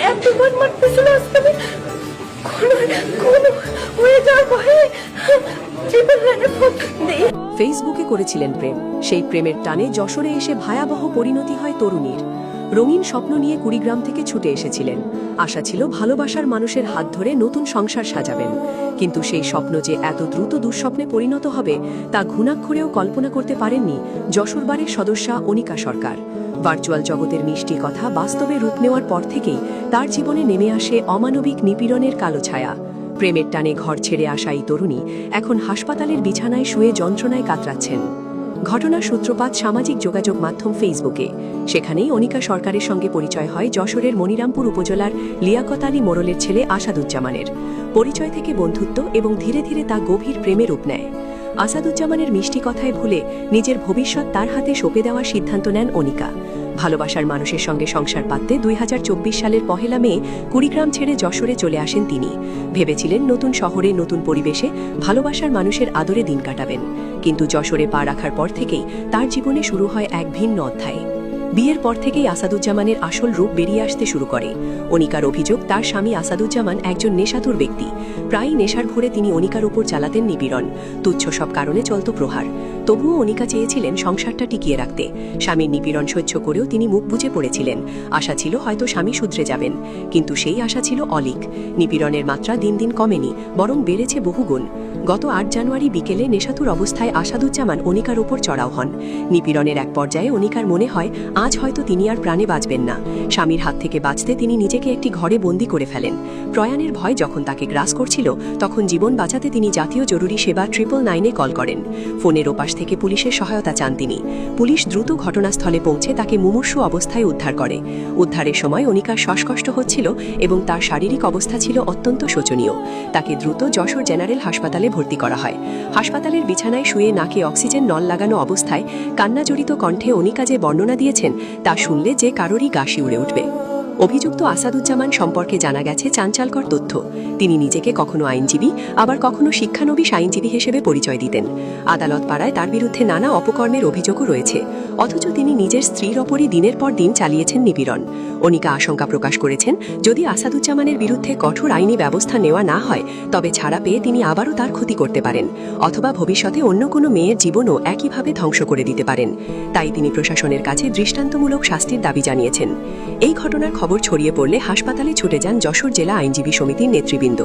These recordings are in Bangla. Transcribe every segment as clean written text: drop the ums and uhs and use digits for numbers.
এতবার মারতেছিল আজকে আমি কোনো হয়ে যাওয়ার ভয়ে ট্রিপল লাইনে ফোন দিই। ফেসবুকে করেছিলেন প্রেম, সেই প্রেমের টানে যশোরে এসে ভয়াবহ পরিণতি হয় তরুণীর। রঙিন স্বপ্ন নিয়ে কুড়িগ্রাম থেকে ছুটে এসেছিলেন। আশা ছিল ভালোবাসার মানুষের হাত ধরে নতুন সংসার সাজাবেন, কিন্তু সেই স্বপ্ন যে এত দ্রুত দুঃস্বপ্নে পরিণত হবে তা ঘুণাক্ষরেও কল্পনা করতে পারেননি যশোরবাড়ির সদস্যা অনিকা সরকার। ভার্চুয়াল জগতের মিষ্টি কথা বাস্তবে রূপ নেওয়ার পর থেকেই তার জীবনে নেমে আসে অমানবিক নিপীড়নের কালো ছায়া। প্রেমের টানে ঘর ছেড়ে আসা এই তরুণী এখন হাসপাতালের বিছানায় শুয়ে যন্ত্রণায় কাতরাচ্ছেন। ঘটনার সূত্রপাত সামাজিক যোগাযোগ মাধ্যম ফেসবুকে। সেখানেই অনিকা সরকারের সঙ্গে পরিচয় হয় যশোরের মনিরামপুর উপজেলার লিয়াকত আলী মোড়লের ছেলে আসাদুজ্জামানের। পরিচয় থেকে বন্ধুত্ব এবং ধীরে ধীরে তা গভীর প্রেমে রূপ নেয়। আসাদুজ্জামানের মিষ্টি কথায় ভুলে নিজের ভবিষ্যৎ তার হাতে সঁপে দেওয়ার সিদ্ধান্ত নেন অনিকা। ভালোবাসার মানুষের সঙ্গে সংসার পাততে ২০২৪ সালের ১ মে কুড়িগ্রাম ছেড়ে যশোরে চলে আসেন তিনি। ভেবেছিলেন নতুন শহরে নতুন পরিবেশে ভালোবাসার মানুষের আদরে দিন কাটাবেন, কিন্তু যশোরে পা রাখার পর থেকেই তার জীবনে শুরু হয় এক ভিন্ন অধ্যায়। বিয়ের পর থেকেই আসাদুজ্জামানের আসল রূপ বেরিয়ে আসতে শুরু করে। অনিকার অভিযোগ, তার স্বামী আসাদুজ্জামান একজন নেশাতুর ব্যক্তি। প্রায়ই নেশার ঘোরে তিনি অনিকার উপর চালাতেন নিপীড়ন। তুচ্ছ সব কারণে চলত প্রহার। তবুও অনিকা চেয়েছিলেন সংসারটা টিকিয়ে রাখতে। স্বামীর নিপীড়ন সহ্য করেও তিনি মুখ বুজে পড়েছিলেন। আশা ছিল হয়তো স্বামী শুধরে যাবেন, কিন্তু সেই আশা ছিল অলীক। নিপীড়নের মাত্রা দিন দিন কমেনি, বরং বেড়েছে বহুগুণ। গত ৮ জানুয়ারি বিকেলে নেশাতুর অবস্থায় আসাদুজ্জামান অনিকার ওপর চড়াও হন। নিপীড়নের এক পর্যায়ে অনিকার মনে হয় আজ হয়তো তিনি আর প্রাণে বাঁচবেন না। স্বামীর হাত থেকে বাঁচতে তিনি নিজেকে একটি ঘরে বন্দী করে ফেলেন। প্রয়াণের ভয় যখন তাকে গ্রাস করছিল, তখন জীবন বাঁচাতে তিনি জাতীয় জরুরি সেবা 999-এ কল করেন। ফোনের ওপাশ থেকে পুলিশের সহায়তা চান তিনি। পুলিশ দ্রুত ঘটনাস্থলে পৌঁছে তাকে মুমূর্ষু অবস্থায় উদ্ধার করে। উদ্ধারের সময় অনিকার শ্বাসকষ্ট হচ্ছিল এবং তার শারীরিক অবস্থা ছিল অত্যন্ত শোচনীয়। তাকে দ্রুত যশোর জেনারেল হাসপাতালে ভর্তি করা হয়। হাসপাতালের বিছানায় শুয়ে নাকে অক্সিজেন নল লাগানো অবস্থায় কান্নাজড়িত কণ্ঠে অনিকা যে বর্ণনা দিয়েছেন তা শুনলে যে কারোরই গা শিউরে উঠবে। অভিযুক্ত আসাদুজ্জামান সম্পর্কে জানা গেছে চাঞ্চল্যকর তথ্য। তিনি নিজেকে কখনো আইনজীবী, আবার কখনো শিক্ষানবিশ আইনজীবী হিসেবে পরিচয় দিতেন। আদালত পাড়ায় তার বিরুদ্ধে নানা অপকর্মের অভিযোগও রয়েছে, অথচ তিনি নিজের স্ত্রীর ওপরই দিনের পর দিন চালিয়েছেন নিপীড়ন। অনিকা আশঙ্কা প্রকাশ করেছেন, যদি আসাদুজ্জামানের বিরুদ্ধে কঠোর আইনি ব্যবস্থা নেওয়া না হয়, তবে ছাড়া পেয়ে তিনি আবারও তার ক্ষতি করতে পারেন, অথবা ভবিষ্যতে অন্য কোনো মেয়ের জীবনও একইভাবে ধ্বংস করে দিতে পারেন। তাই তিনি প্রশাসনের কাছে দৃষ্টান্তমূলক শাস্তির দাবি জানিয়েছেন। এই ঘটনার খবর ছড়িয়ে পড়লে হাসপাতালে ছুটে যান যশোর জেলা আইনজীবী সমিতির নেতৃবৃন্দ।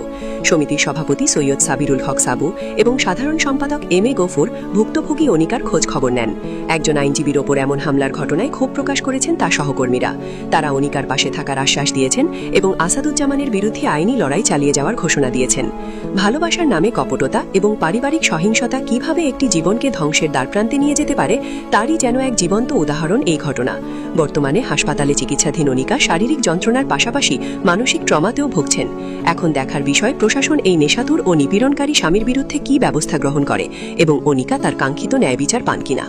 সমিতির সভাপতি সৈয়দ সাবিরুল হক সাবু এবং সাধারণ সম্পাদক এম এ গফুর ভুক্তভোগী অনিকার খোঁজ খবর নেন। একজন আইনজীবীর ওপর এমন হামলার ঘটনায় ক্ষোভ প্রকাশ করেছেন তার সহকর্মীরা। তারা অনিকার পাশে থাকার আশ্বাস দিয়েছেন এবং আসাদুজ্জামানের বিরুদ্ধে আইনি লড়াই চালিয়ে যাওয়ার ঘোষণা দিয়েছেন। ভালোবাসার নামে কপটতা এবং পারিবারিক সহিংসতা কিভাবে একটি জীবনকে ধ্বংসের দ্বারপ্রান্তে নিয়ে যেতে পারে, তারই যেন এক জীবন্ত উদাহরণ এই ঘটনা। বর্তমানে হাসপাতালে চিকিৎসাধীন অনিকা শারীরিক যন্ত্রণার পাশাপাশি মানসিক ট্রমাতেও ভুগছেন। এখন দেখার বিষয় প্রশাসন এই নেশাতুর ও নিপীড়নকারী স্বামীর বিরুদ্ধে কী ব্যবস্থা গ্রহণ করে এবং অনিকা তার কাঙ্ক্ষিত ন্যায় বিচার পান কিনা।